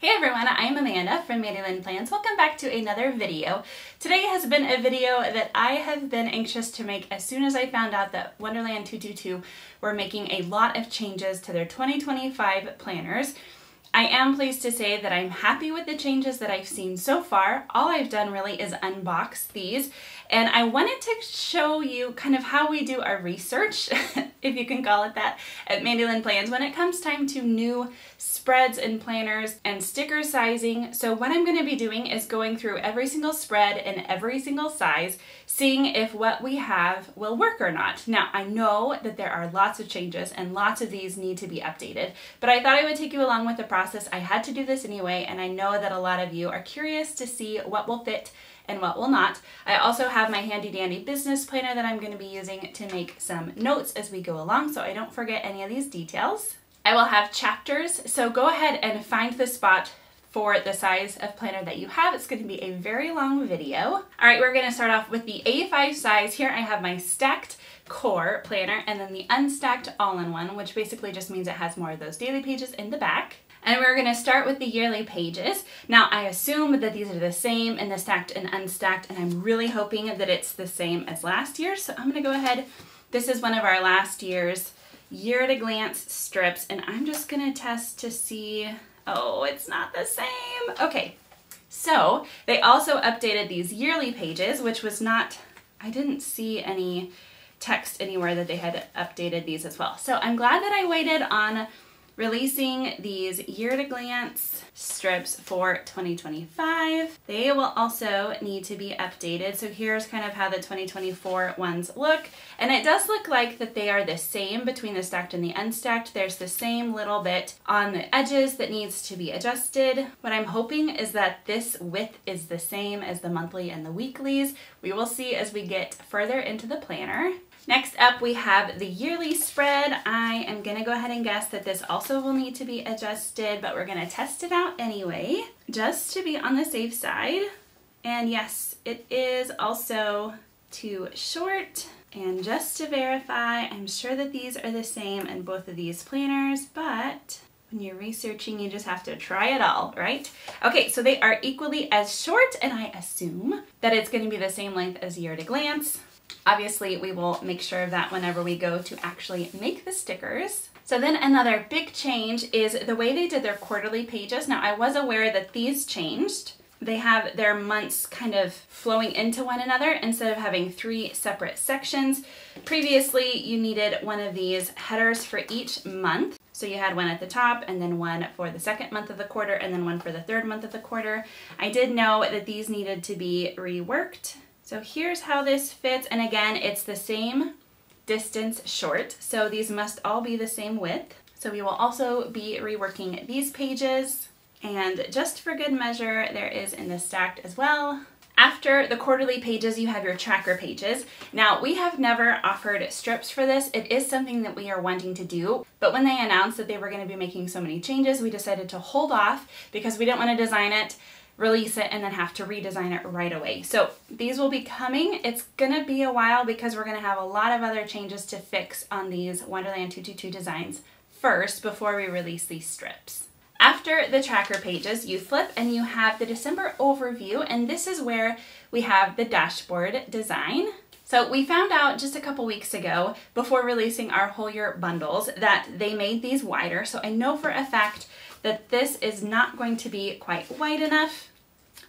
Hey everyone, I'm Amanda from Mandy Lynn Plans. Welcome back to another video. Today has been a video that I have been anxious to make as soon as I found out that Wonderland 222 were making a lot of changes to their 2025 planners. I am pleased to say that I'm happy with the changes that I've seen so far. All I've done really is unbox these, and I wanted to show you kind of how we do our research, if you can call it that, at Mandy Lynn Plans when it comes time to new spreads and planners and sticker sizing. So what I'm going to be doing is going through every single spread and every single size, seeing if what we have will work or not. Now, I know that there are lots of changes and lots of these need to be updated, but I thought I would take you along with the process. I had to do this anyway, and I know that a lot of you are curious to see what will fit and what will not. I also have my handy dandy business planner that I'm going to be using to make some notes as we go along, so I don't forget any of these details. I will have chapters, so go ahead and find the spot for the size of planner that you have. It's going to be a very long video. All right, we're going to start off with the A5 size. Here I have my stacked core planner and then the unstacked all-in-one, which basically just means it has more of those daily pages in the back. And we're going to start with the yearly pages. Now, I assume that these are the same in the stacked and unstacked, and I'm really hoping that it's the same as last year. So I'm going to go ahead. This is one of our last year's year-at-a-glance strips, and I'm just going to test to see. Oh, it's not the same. Okay, so they also updated these yearly pages, which was not, I didn't see any text anywhere that they had updated these as well. So I'm glad that I waited on releasing these year-at-a-glance strips for 2025. They will also need to be updated. So here's kind of how the 2024 ones look. And it does look like that they are the same between the stacked and the unstacked. There's the same little bit on the edges that needs to be adjusted. What I'm hoping is that this width is the same as the monthly and the weeklies. We will see as we get further into the planner. Next up, we have the yearly spread. I am going to go ahead and guess that this also will need to be adjusted, but we're going to test it out anyway, just to be on the safe side. And yes, it is also too short. And just to verify, I'm sure that these are the same in both of these planners, but when you're researching, you just have to try it all, right? Okay, so they are equally as short, and I assume that it's going to be the same length as year-at-a-glance. Obviously, we will make sure of that whenever we go to actually make the stickers. So then another big change is the way they did their quarterly pages. Now, I was aware that these changed. They have their months kind of flowing into one another instead of having three separate sections. Previously, you needed one of these headers for each month. So you had one at the top and then one for the second month of the quarter and then one for the third month of the quarter. I did know that these needed to be reworked. So here's how this fits, and again, it's the same distance short, so these must all be the same width. So we will also be reworking these pages, and just for good measure, there is in the stacked as well. After the quarterly pages, you have your tracker pages. Now, we have never offered strips for this. It is something that we are wanting to do, but when they announced that they were going to be making so many changes, we decided to hold off because we didn't want to design it, release it, and then have to redesign it right away. So these will be coming. It's gonna be a while because we're gonna have a lot of other changes to fix on these Wonderland 222 designs first before we release these strips. After the tracker pages, you flip and you have the December overview, and this is where we have the dashboard design. So we found out just a couple weeks ago, before releasing our whole year bundles, that they made these wider. So I know for a fact that this is not going to be quite wide enough.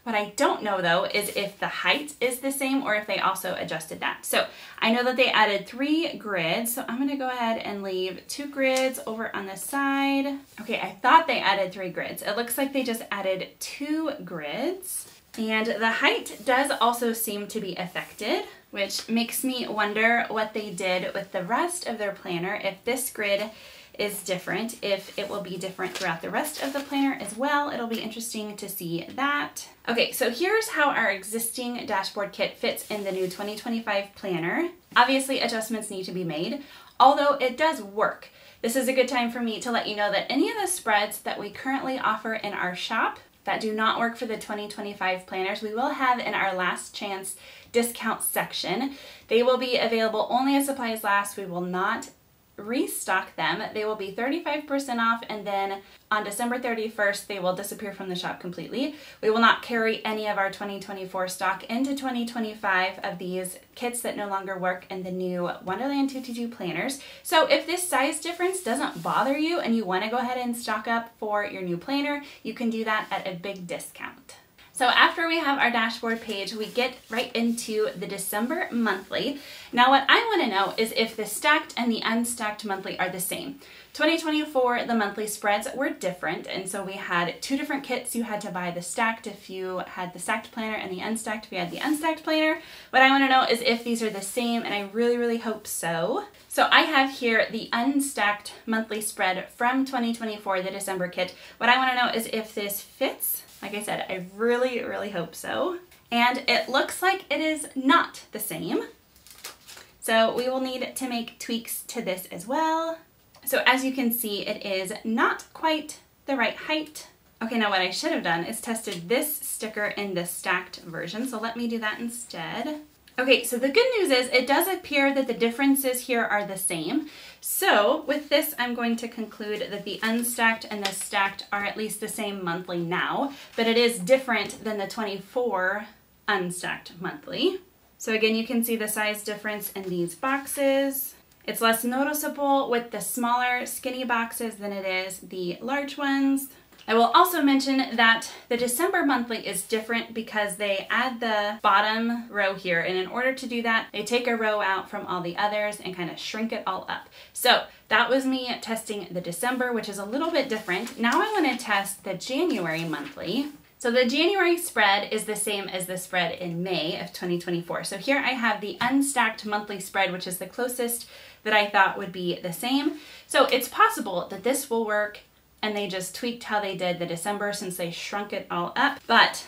What I don't know though is if the height is the same or if they also adjusted that. So I know that they added 3 grids, so I'm gonna go ahead and leave 2 grids over on the side. Okay, I thought they added 3 grids. It looks like they just added 2 grids. And the height does also seem to be affected, which makes me wonder what they did with the rest of their planner. If this grid is different, if it will be different throughout the rest of the planner as well. It'll be interesting to see that. Okay, so here's how our existing dashboard kit fits in the new 2025 planner. Obviously, adjustments need to be made, although it does work. This is a good time for me to let you know that any of the spreads that we currently offer in our shop that do not work for the 2025 planners, we will have in our last chance discount section. They will be available only as supplies last. We will not restock them. They will be 35% off, and then on December 31st, they will disappear from the shop completely. We will not carry any of our 2024 stock into 2025 of these kits that no longer work in the new Wonderland 222 planners. So if this size difference doesn't bother you and you want to go ahead and stock up for your new planner, you can do that at a big discount. So after we have our dashboard page, we get right into the December monthly. Now what I want to know is if the stacked and the unstacked monthly are the same. 2024, the monthly spreads were different, and so we had two different kits. You had to buy the stacked if you had the stacked planner, and the unstacked if you had the unstacked planner. What I want to know is if these are the same, and I really, really hope so. So I have here the unstacked monthly spread from 2024, the December kit. What I want to know is if this fits. Like I said, I really, really hope so. And it looks like it is not the same. So we will need to make tweaks to this as well. So as you can see, it is not quite the right height. Okay, now what I should have done is tested this sticker in the stacked version. So let me do that instead. Okay, so the good news is it does appear that the differences here are the same. So with this, I'm going to conclude that the unstacked and the stacked are at least the same monthly now, but it is different than the 24 unstacked monthly. So again, you can see the size difference in these boxes. It's less noticeable with the smaller skinny boxes than it is the large ones. I will also mention that the December monthly is different because they add the bottom row here, and in order to do that, they take a row out from all the others and kind of shrink it all up. So that was me testing the December, which is a little bit different. Now I want to test the January monthly. So the January spread is the same as the spread in May of 2024. So here I have the unstacked monthly spread, which is the closest that I thought would be the same. So it's possible that this will work and they just tweaked how they did the December since they shrunk it all up. But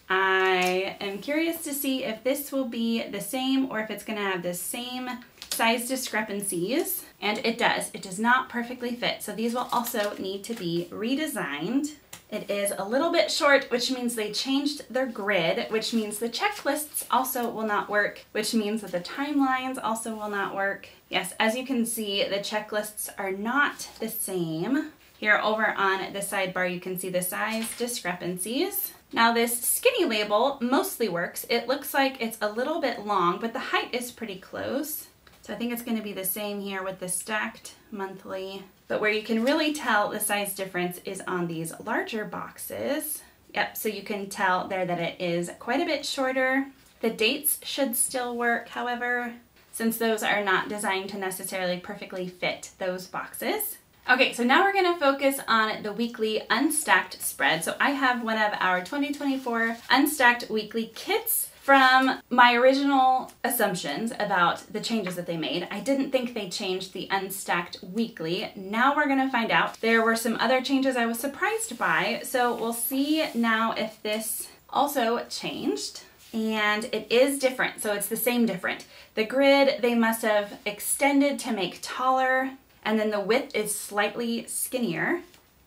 I am curious to see if this will be the same or if it's gonna have the same size discrepancies. And it does. It does not perfectly fit. So these will also need to be redesigned. It is a little bit short, which means they changed their grid, which means the checklists also will not work, which means that the timelines also will not work. Yes, as you can see, the checklists are not the same. Here over on the sidebar, you can see the size discrepancies. Now this skinny label mostly works. It looks like it's a little bit long, but the height is pretty close. So I think it's gonna be the same here with the stacked monthly. But where you can really tell the size difference is on these larger boxes. Yep, so you can tell there that it is quite a bit shorter. The dates should still work, however, since those are not designed to necessarily perfectly fit those boxes. Okay, so now we're going to focus on the weekly unstacked spread. So I have one of our 2024 Unstacked Weekly kits from my original assumptions about the changes that they made. I didn't think they changed the Unstacked Weekly. Now we're going to find out. There were some other changes I was surprised by, so we'll see now if this also changed. And it is different, so it's the same different. The grid they must have extended to make taller, and then the width is slightly skinnier.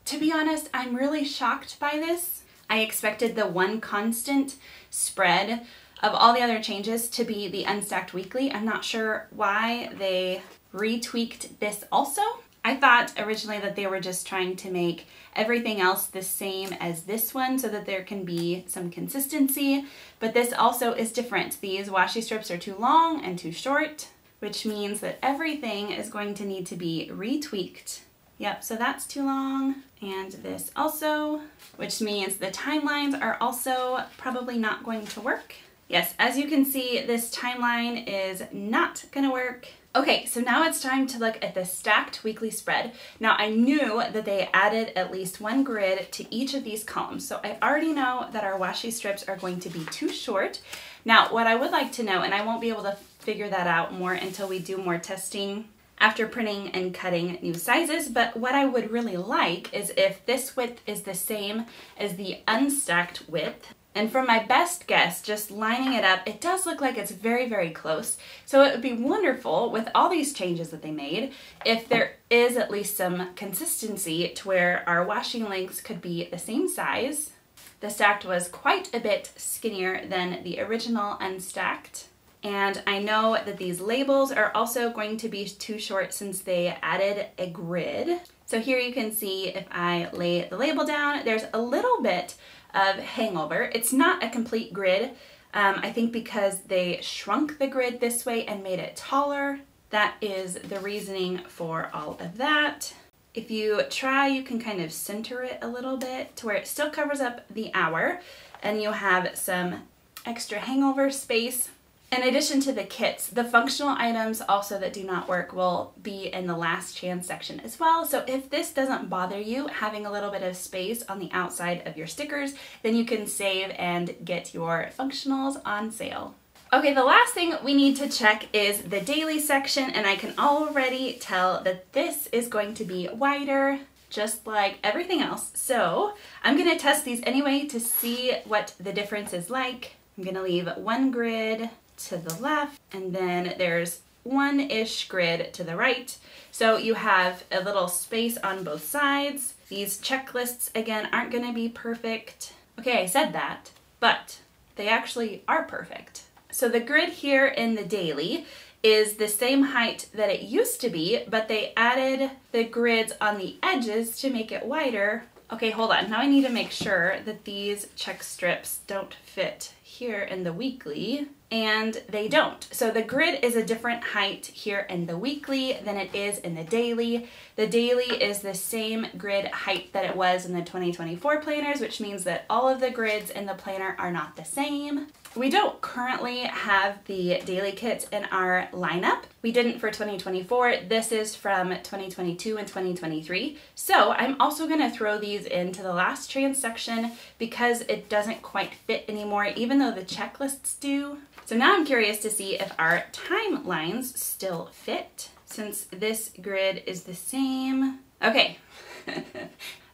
To be honest, I'm really shocked by this. I expected the one constant spread of all the other changes to be the Unstacked Weekly. I'm not sure why they retweaked this also. I thought originally that they were just trying to make everything else the same as this one so that there can be some consistency, but this also is different. These washi strips are too long and too short, which means that everything is going to need to be retweaked. Yep, so that's too long, and this also, which means the timelines are also probably not going to work. Yes, as you can see, this timeline is not gonna work. Okay, so now it's time to look at the stacked weekly spread. Now I knew that they added at least one grid to each of these columns, so I already know that our washi strips are going to be too short. Now, what I would like to know, and I won't be able to figure that out more until we do more testing after printing and cutting new sizes, but what I would really like is if this width is the same as the unstacked width. And from my best guess, just lining it up, it does look like it's very, very close. So it would be wonderful with all these changes that they made if there is at least some consistency to where our washing lengths could be the same size. The stacked was quite a bit skinnier than the original unstacked. And I know that these labels are also going to be too short since they added a grid. So here you can see if I lay the label down, there's a little bit of hangover. It's not a complete grid. I think because they shrunk the grid this way and made it taller. That is the reasoning for all of that. If you try, you can kind of center it a little bit to where it still covers up the hour and you have some extra hangover space. In addition to the kits, the functional items also that do not work will be in the last chance section as well. So if this doesn't bother you, having a little bit of space on the outside of your stickers, then you can save and get your functionals on sale. Okay, the last thing we need to check is the daily section, and I can already tell that this is going to be wider, just like everything else. So I'm gonna test these anyway to see what the difference is like. I'm gonna leave one grid to the left, and then there's one-ish grid to the right. So you have a little space on both sides. These checklists, again, aren't gonna be perfect. Okay, I said that, but they actually are perfect. So the grid here in the daily is the same height that it used to be, but they added the grids on the edges to make it wider. Okay, hold on. Now I need to make sure that these check strips don't fit here in the weekly, and they don't. So the grid is a different height here in the weekly than it is in the daily. The daily is the same grid height that it was in the 2024 planners, which means that all of the grids in the planner are not the same. We don't currently have the daily kits in our lineup. We didn't for 2024. This is from 2022 and 2023. So I'm also gonna throw these into the last chance section because it doesn't quite fit anymore, even though the checklists do. So now I'm curious to see if our timelines still fit, since this grid is the same. Okay.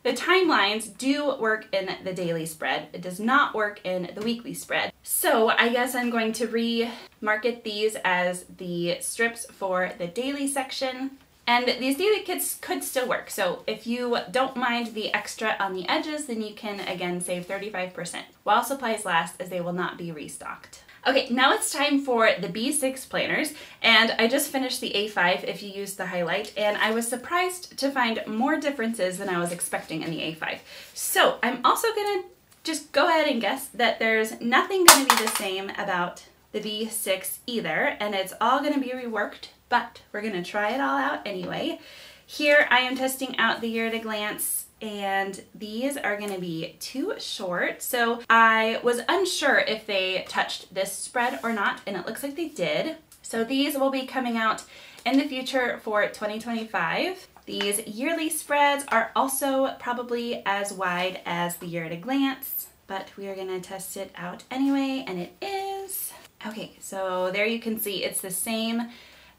The timelines do work in the daily spread. It does not work in the weekly spread. So I guess I'm going to re-market these as the strips for the daily section. And these daily kits could still work. So if you don't mind the extra on the edges, then you can again save 35% while supplies last, as they will not be restocked. Okay, now it's time for the B6 planners, and I just finished the A5 if you use the highlight, and I was surprised to find more differences than I was expecting in the A5. So I'm also gonna just go ahead and guess that there's nothing gonna be the same about the B6 either, and it's all gonna be reworked, but we're gonna try it all out anyway. Here I am testing out the year at a glance, and these are going to be too short. So I was unsure if they touched this spread or not, and it looks like they did. So these will be coming out in the future for 2025. These yearly spreads are also probably as wide as the year at a glance, but we are going to test it out anyway, and it is. Okay, so there you can see it's the same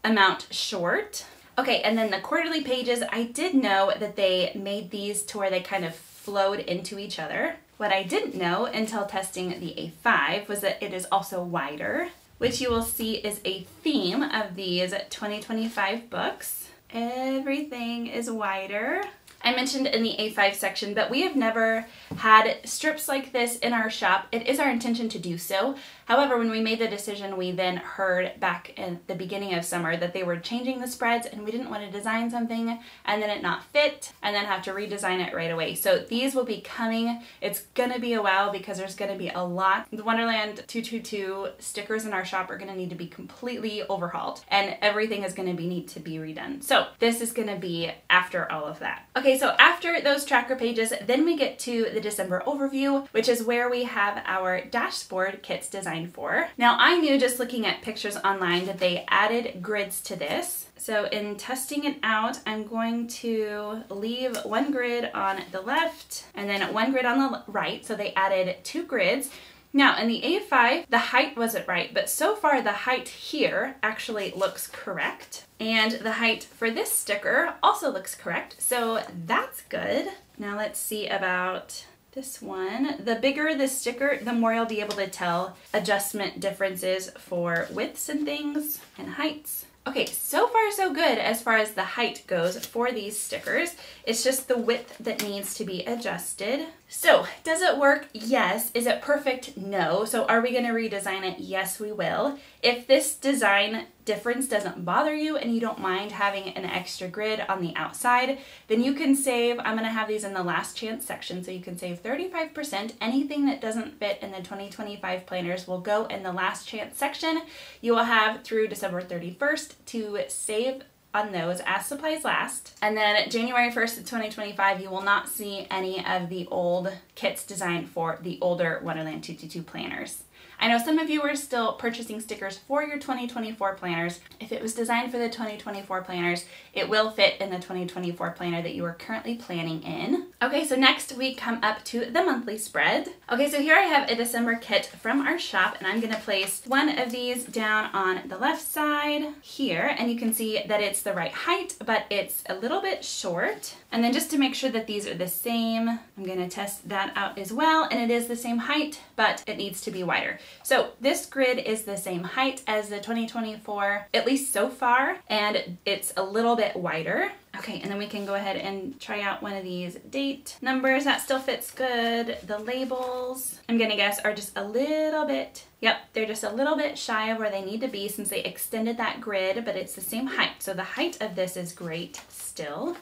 amount short. Okay, and then the quarterly pages, I did know that they made these to where they kind of flowed into each other. What I didn't know until testing the A5 was that it is also wider, which you will see is a theme of these 2025 books. Everything is wider. I mentioned in the A5 section, but we have never had strips like this in our shop. It is our intention to do so. However, when we made the decision, we then heard back in the beginning of summer that they were changing the spreads, and we didn't want to design something and then it not fit and then have to redesign it right away. So these will be coming. It's gonna be a while because there's gonna be a lot. The Wonderland 222 stickers in our shop are gonna need to be completely overhauled, and everything is gonna need to be redone. So this is gonna be after all of that. Okay, so after those tracker pages, then we get to the December overview, which is where we have our dashboard kits designed for. Now I knew just looking at pictures online that they added grids to this. So in testing it out, I'm going to leave one grid on the left and then one grid on the right. So they added 2 grids. Now in the A5, the height wasn't right, but so far the height here actually looks correct. And the height for this sticker also looks correct, so that's good. Now let's see about this one. The bigger the sticker, the more you'll be able to tell adjustment differences for widths and things and heights. Okay, so far so good as far as the height goes for these stickers. It's just the width that needs to be adjusted. So, does it work? Yes. Is it perfect? No. So are we going to redesign it? Yes, we will. If this design difference doesn't bother you and you don't mind having an extra grid on the outside, then you can save, I'm going to have these in the last chance section, so you can save 35%. Anything that doesn't fit in the 2025 planners will go in the last chance section. You will have through December 31st to save on those as supplies last. And then January 1st of 2025, you will not see any of the old kits designed for the older Wonderland 222 planners. I know some of you are still purchasing stickers for your 2024 planners. If it was designed for the 2024 planners, it will fit in the 2024 planner that you are currently planning in. Okay, so next we come up to the monthly spread. Okay, so here I have a December kit from our shop, and I'm gonna place one of these down on the left side here, and you can see that it's the right height, but it's a little bit short. And then just to make sure that these are the same, I'm gonna test that out as well, and it is the same height, but it needs to be wider. So this grid is the same height as the 2024, at least so far, and it's a little bit wider. Okay, and then we can go ahead and try out one of these date numbers. That still fits good. The labels, I'm gonna guess, are just a little bit, yep, they're just a little bit shy of where they need to be since they extended that grid, but it's the same height. So the height of this is great still.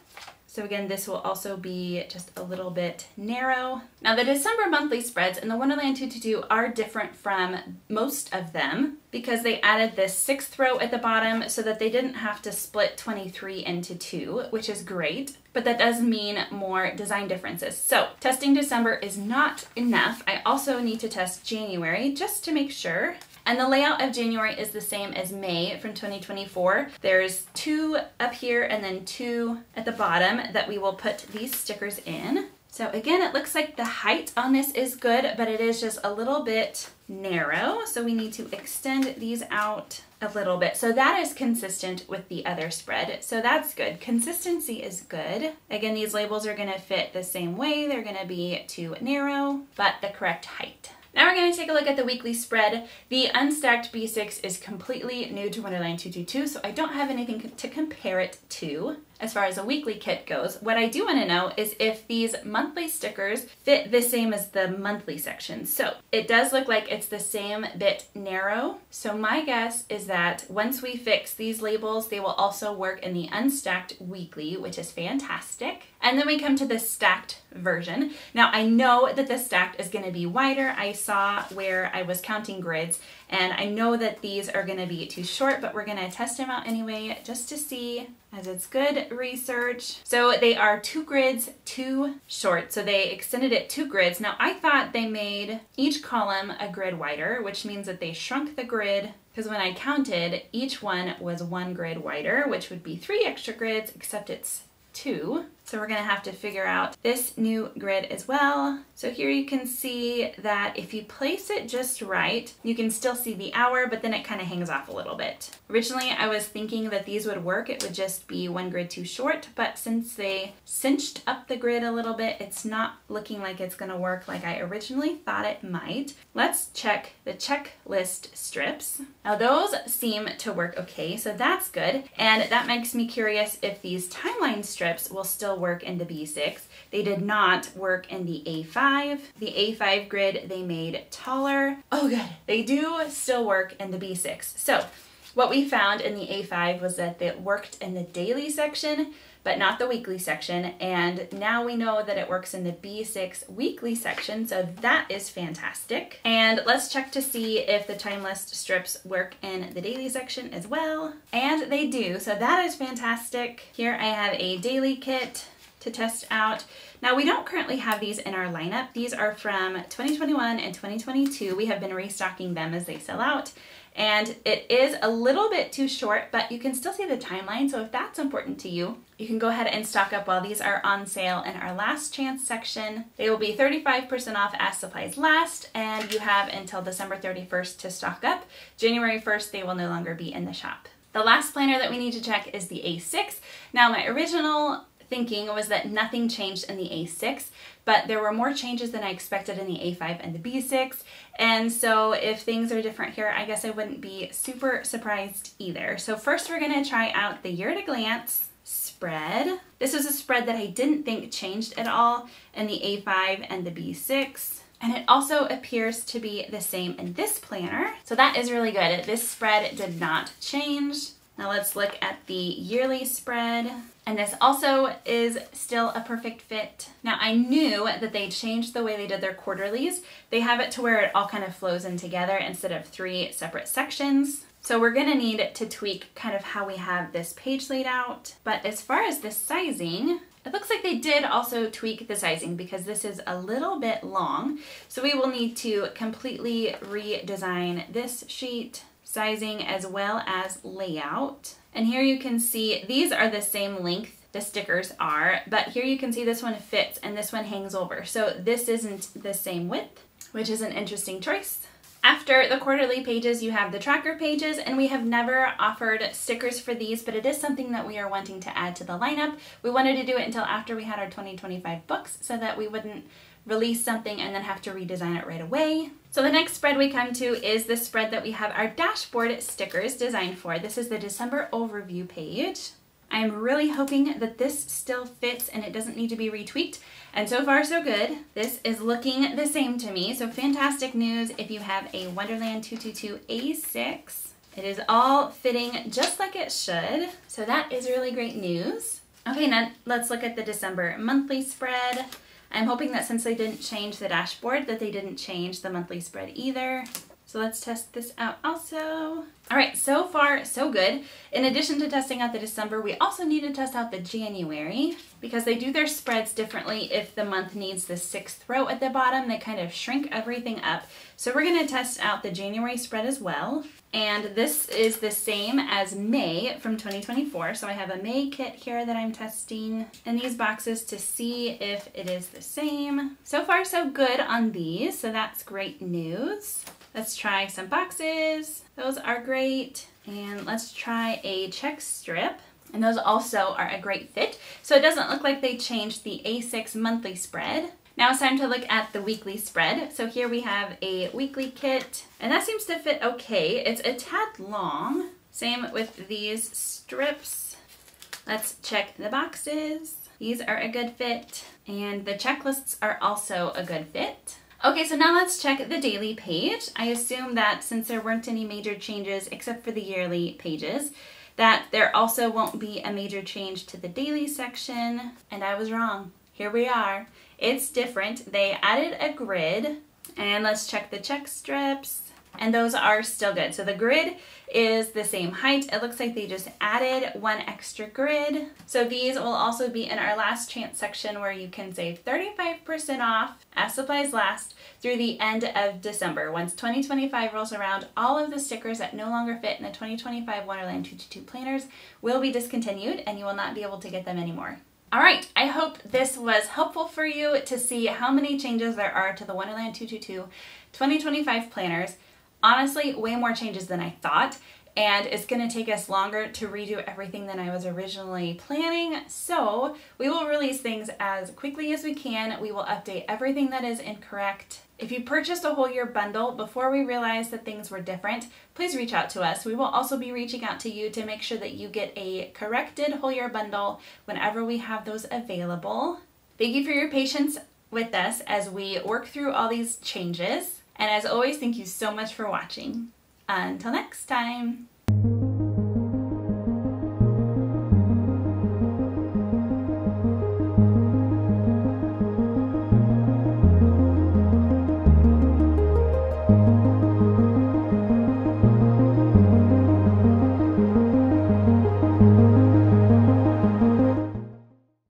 So again, this will also be just a little bit narrow. Now the December monthly spreads in the Wonderland 222 are different from most of them because they added this 6th row at the bottom so that they didn't have to split 23 into 2, which is great, but that does mean more design differences. So testing December is not enough. I also need to test January just to make sure. And the layout of January is the same as May from 2024. There's 2 up here and then 2 at the bottom that we will put these stickers in. So again, it looks like the height on this is good, but it is just a little bit narrow. So we need to extend these out a little bit. So that is consistent with the other spread. So that's good. Consistency is good. Again, these labels are gonna fit the same way. They're gonna be too narrow, but the correct height. Now we're going to take a look at the weekly spread. The Unstacked B6 is completely new to Wonderland 222, so I don't have anything to compare it to as far as a weekly kit goes. What I do want to know is if these monthly stickers fit the same as the monthly section. So it does look like it's the same bit narrow. So my guess is that once we fix these labels, they will also work in the Unstacked Weekly, which is fantastic. And then we come to the stacked version. Now I know that the stacked is going to be wider. I saw where I was counting grids, and I know that these are going to be too short, but we're going to test them out anyway just to see, as it's good research. So they are 2 grids too short, so they extended it 2 grids. Now I thought they made each column a grid wider, which means that they shrunk the grid, because when I counted, each one was 1 grid wider, which would be 3 extra grids, except it's 2. So we're gonna have to figure out this new grid as well. So here you can see that if you place it just right, you can still see the hour, but then it kind of hangs off a little bit. Originally, I was thinking that these would work. It would just be 1 grid too short, but since they cinched up the grid a little bit, it's not looking like it's gonna work like I originally thought it might. Let's check the checklist strips. Now those seem to work okay, so that's good. And that makes me curious if these timeline strips will still work in the B6. They did not work in the A5. The A5 grid they made taller. Oh good, they do still work in the B6. So what we found in the A5 was that it worked in the daily section, but not the weekly section. And now we know that it works in the B6 weekly section, so that is fantastic. And let's check to see if the time list strips work in the daily section as well. And they do, so that is fantastic. Here I have a daily kit to test out. Now we don't currently have these in our lineup. These are from 2021 and 2022. We have been restocking them as they sell out. And it is a little bit too short, but you can still see the timeline. So if that's important to you, you can go ahead and stock up while these are on sale in our last chance section. They will be 35% off as supplies last, and you have until December 31st to stock up. January 1st, they will no longer be in the shop. The last planner that we need to check is the A6. Now my original thinking was that nothing changed in the A6, but there were more changes than I expected in the A5 and the B6. And so if things are different here, I guess I wouldn't be super surprised either. So first we're gonna try out the year at a glance. spread. This is a spread that I didn't think changed at all in the A5 and the B6. And it also appears to be the same in this planner. So that is really good. This spread did not change. Now let's look at the yearly spread. And this also is still a perfect fit. Now I knew that they changed the way they did their quarterlies. They have it to where it all kind of flows in together instead of 3 separate sections. So we're gonna need to tweak kind of how we have this page laid out. But as far as the sizing, it looks like they did also tweak the sizing because this is a little bit long. So we will need to completely redesign this sheet, sizing as well as layout. And here you can see these are the same length, the stickers are, but here you can see this one fits and this one hangs over. So this isn't the same width, which is an interesting choice. After the quarterly pages, you have the tracker pages, and we have never offered stickers for these, but it is something that we are wanting to add to the lineup. We wanted to do it until after we had our 2025 books so that we wouldn't release something and then have to redesign it right away. So the next spread we come to is the spread that we have our dashboard stickers designed for. This is the December overview page. I'm really hoping that this still fits and it doesn't need to be retweaked. And so far so good. This is looking the same to me. So fantastic news if you have a Wonderland 222 A6. It is all fitting just like it should. So that is really great news. Okay, now let's look at the December monthly spread. I'm hoping that since they didn't change the dashboard that they didn't change the monthly spread either. So let's test this out also. All right, so far so good. In addition to testing out the December, we also need to test out the January because they do their spreads differently. If the month needs the 6th row at the bottom, they kind of shrink everything up. So we're gonna test out the January spread as well. And this is the same as May from 2024. So I have a May kit here that I'm testing in these boxes to see if it is the same. So far so good on these, so that's great news. Let's try some boxes. Those are great. And let's try a check strip. And those also are a great fit. So it doesn't look like they changed the A6 monthly spread. Now it's time to look at the weekly spread. So here we have a weekly kit, and that seems to fit okay. It's a tad long. Same with these strips. Let's check the boxes. These are a good fit, and the checklists are also a good fit. Okay, so now let's check the daily page. I assume that since there weren't any major changes except for the yearly pages, that there also won't be a major change to the daily section, and I was wrong. Here we are. It's different. They added a grid, and let's check the check strips, and those are still good. So the grid is the same height. It looks like they just added one extra grid. So these will also be in our last chance section where you can save 35% off as supplies last through the end of December. Once 2025 rolls around, all of the stickers that no longer fit in the 2025 Wonderland 222 planners will be discontinued, and you will not be able to get them anymore. All right, I hope this was helpful for you to see how many changes there are to the Wonderland 222 2025 planners. Honestly, way more changes than I thought, and it's going to take us longer to redo everything than I was originally planning. So we will release things as quickly as we can. We will update everything that is incorrect. If you purchased a whole year bundle before we realized that things were different, please reach out to us. We will also be reaching out to you to make sure that you get a corrected whole year bundle whenever we have those available. Thank you for your patience with us as we work through all these changes. And as always, thank you so much for watching. Until next time.